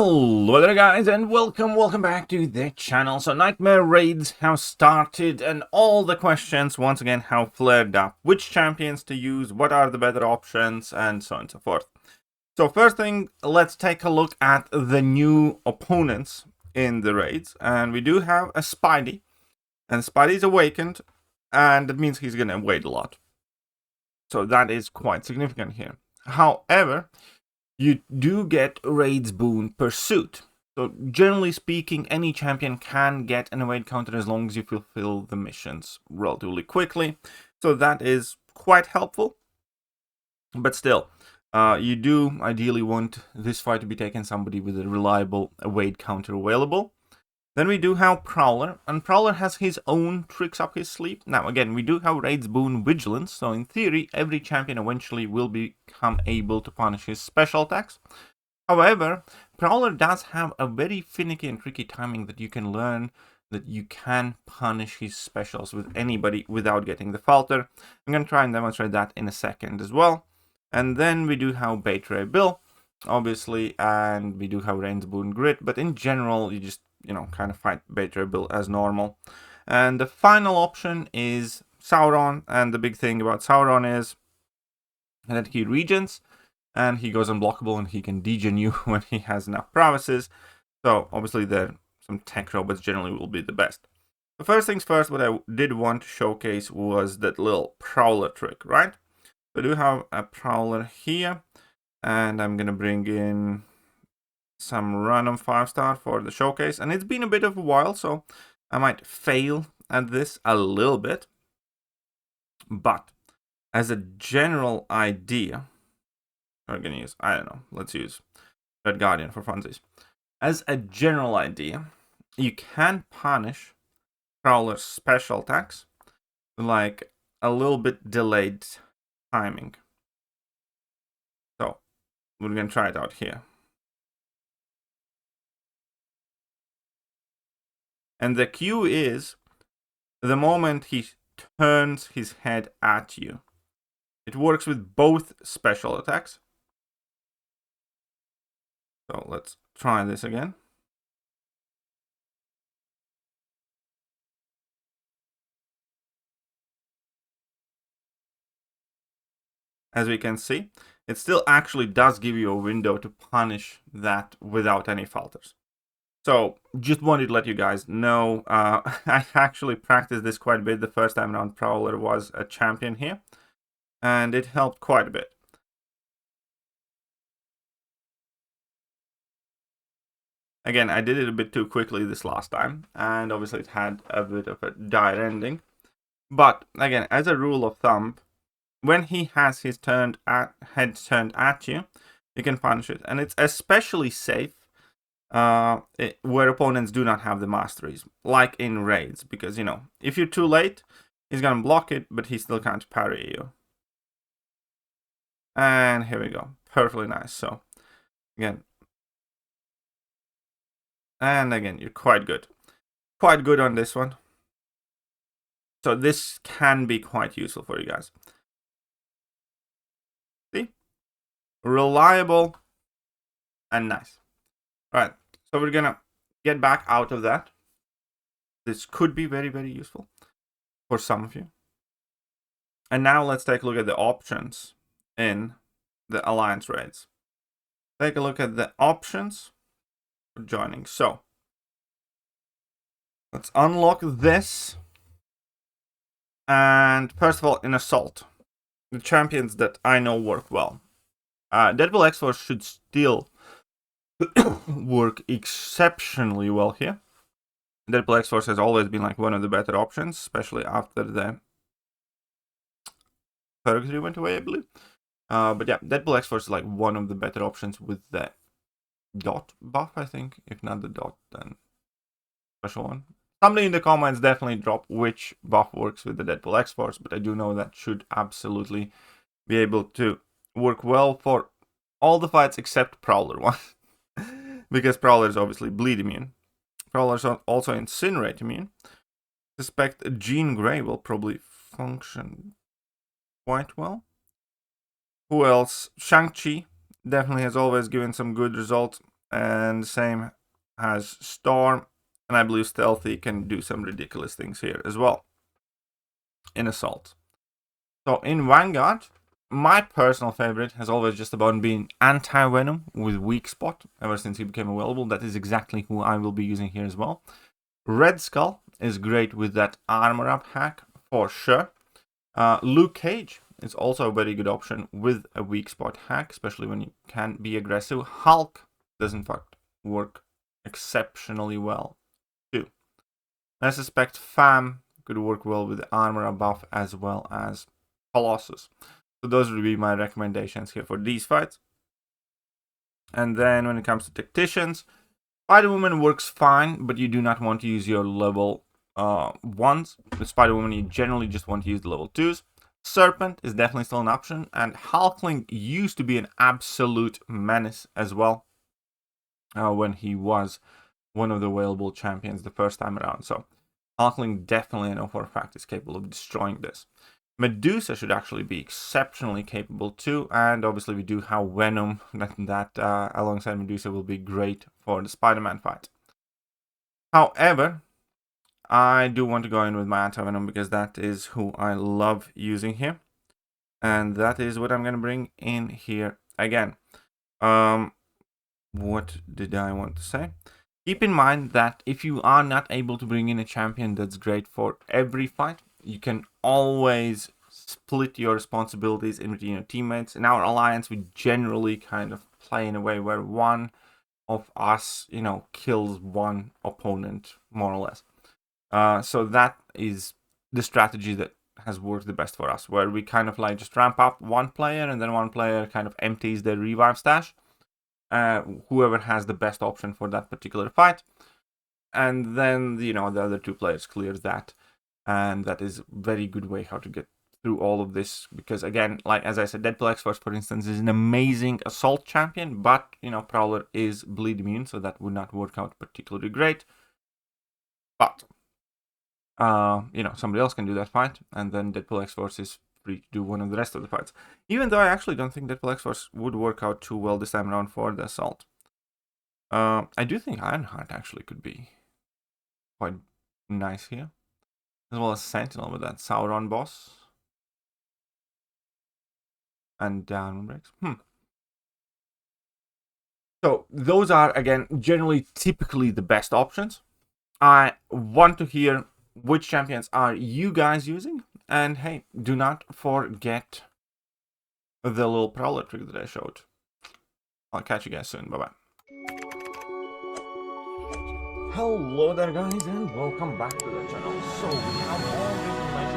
Hello there guys, and welcome back to the channel. So Nightmare Raids have started and all the questions once again have flared up. Which champions to use, what are the better options, and so on and so forth. So first thing, let's take a look at the new opponents in the raids. And we do have a Spidey, and Spidey's awakened, and that means he's gonna wait a lot. So that is quite significant here. However, you do get Raids Boon Pursuit. So generally speaking, any champion can get an evade counter as long as you fulfill the missions relatively quickly. So that is quite helpful. But still, you do ideally want this fight to be taken somebody with a reliable evade counter available. Then we do have Prowler, and Prowler has his own tricks up his sleeve. Now again, we do have Raids Boon Vigilance, so in theory, every champion eventually will become able to punish his special attacks. However, Prowler does have a very finicky and tricky timing that you can learn that you can punish his specials with anybody without getting the falter. I'm going to try and demonstrate that in a second as well. And then we do have Betray Bill, obviously, and we do have Raids Boon Grit, but in general, you just kind of fight Betray Bill as normal. And the final option is Sauron, and the big thing about Sauron is that he regens, and he goes unblockable, and he can degen you when he has enough prowesses. So obviously some tech robots generally will be the best. The first things first, what I did want to showcase was that little Prowler trick, right? So I do have a Prowler here, and I'm gonna bring in some random 5-star for the showcase, and it's been a bit of a while, so I might fail at this a little bit, but as a general idea, we're gonna use, I don't know, let's use Red Guardian for funsies. As a general idea, you can punish Prowler's special attacks like a little bit delayed timing. So we're gonna try it out here. And the cue is the moment he turns his head at you. It works with both special attacks. So let's try this again. As we can see, it still actually does give you a window to punish that without any falters. So, just wanted to let you guys know, I actually practiced this quite a bit the first time around Prowler was a champion here, and it helped quite a bit. Again, I did it a bit too quickly this last time, and obviously it had a bit of a dire ending. But, again, as a rule of thumb, when he has his head turned at you, you can punish it, and it's especially safe where opponents do not have the masteries, like in raids, because if you're too late, he's gonna block it, but he still can't parry you. And here we go, perfectly nice. So again, and again, you're quite good on this one. So this can be quite useful for you guys. See, reliable and nice. All right. So we're gonna get back out of that. This could be very, very useful for some of you. And now let's take a look at the options in the Alliance raids. Take a look at the options for joining. So let's unlock this. And first of all, in Assault, the champions that I know work well. Deadpool X-Force should still work exceptionally well here. Deadpool X-Force has always been like one of the better options, especially after the Thekiryu went away, I believe. But yeah, Deadpool X-Force is like one of the better options with the dot buff, I think. If not the dot, then special one. Somebody in the comments definitely drop which buff works with the Deadpool X-Force, but I do know that should absolutely be able to work well for all the fights except Prowler one. Because Prowler is obviously bleed immune. Prowler is also incinerate immune. Suspect Jean Grey will probably function quite well. Who else? Shang-Chi definitely has always given some good results. and same has Storm, and I believe Stealthy can do some ridiculous things here as well in Assault. So in Vanguard, my personal favorite has always just about been Anti-Venom with Weak Spot ever since he became available. That is exactly who I will be using here as well. Red Skull is great with that armor up hack for sure. Luke Cage is also a very good option with a weak spot hack, especially when you can be aggressive. Hulk does in fact work exceptionally well too. I suspect Fam could work well with the armor buff as well as Colossus. So those would be my recommendations here for these fights. And then when it comes to Tacticians, Spider-Woman works fine, but you do not want to use your level 1s. With Spider-Woman, you generally just want to use the level 2s. Serpent is definitely still an option, and Hulkling used to be an absolute menace as well when he was one of the available champions the first time around. So Hulkling definitely, I know for a fact, is capable of destroying this. Medusa should actually be exceptionally capable too, and obviously we do have Venom that alongside Medusa will be great for the Spider-Man fight. However, I do want to go in with my Anti-Venom because that is who I love using here, and that is what I'm going to bring in here again. What did I want to say? Keep in mind that if you are not able to bring in a champion that's great for every fight, you can always split your responsibilities in between your teammates. In our alliance, we generally kind of play in a way where one of us, kills one opponent, more or less. So that is the strategy that has worked the best for us, where we kind of like just ramp up one player and then one player kind of empties their revive stash. Whoever has the best option for that particular fight. And then, the other two players clears that. And that is a very good way how to get through all of this. Because again, like as I said, Deadpool X-Force, for instance, is an amazing assault champion. But, Prowler is bleed immune, so that would not work out particularly great. But, somebody else can do that fight. And then Deadpool X-Force is free to do one of the rest of the fights. Even though I actually don't think Deadpool X-Force would work out too well this time around for the assault. I do think Ironheart actually could be quite nice here. As well as Sentinel with that Sauron boss. And down breaks. So those are, again, generally typically the best options. I want to hear which champions are you guys using. And hey, do not forget the little Prowler trick that I showed. I'll catch you guys soon. Bye-bye. Hello there guys, and welcome back to the channel. So we have all the information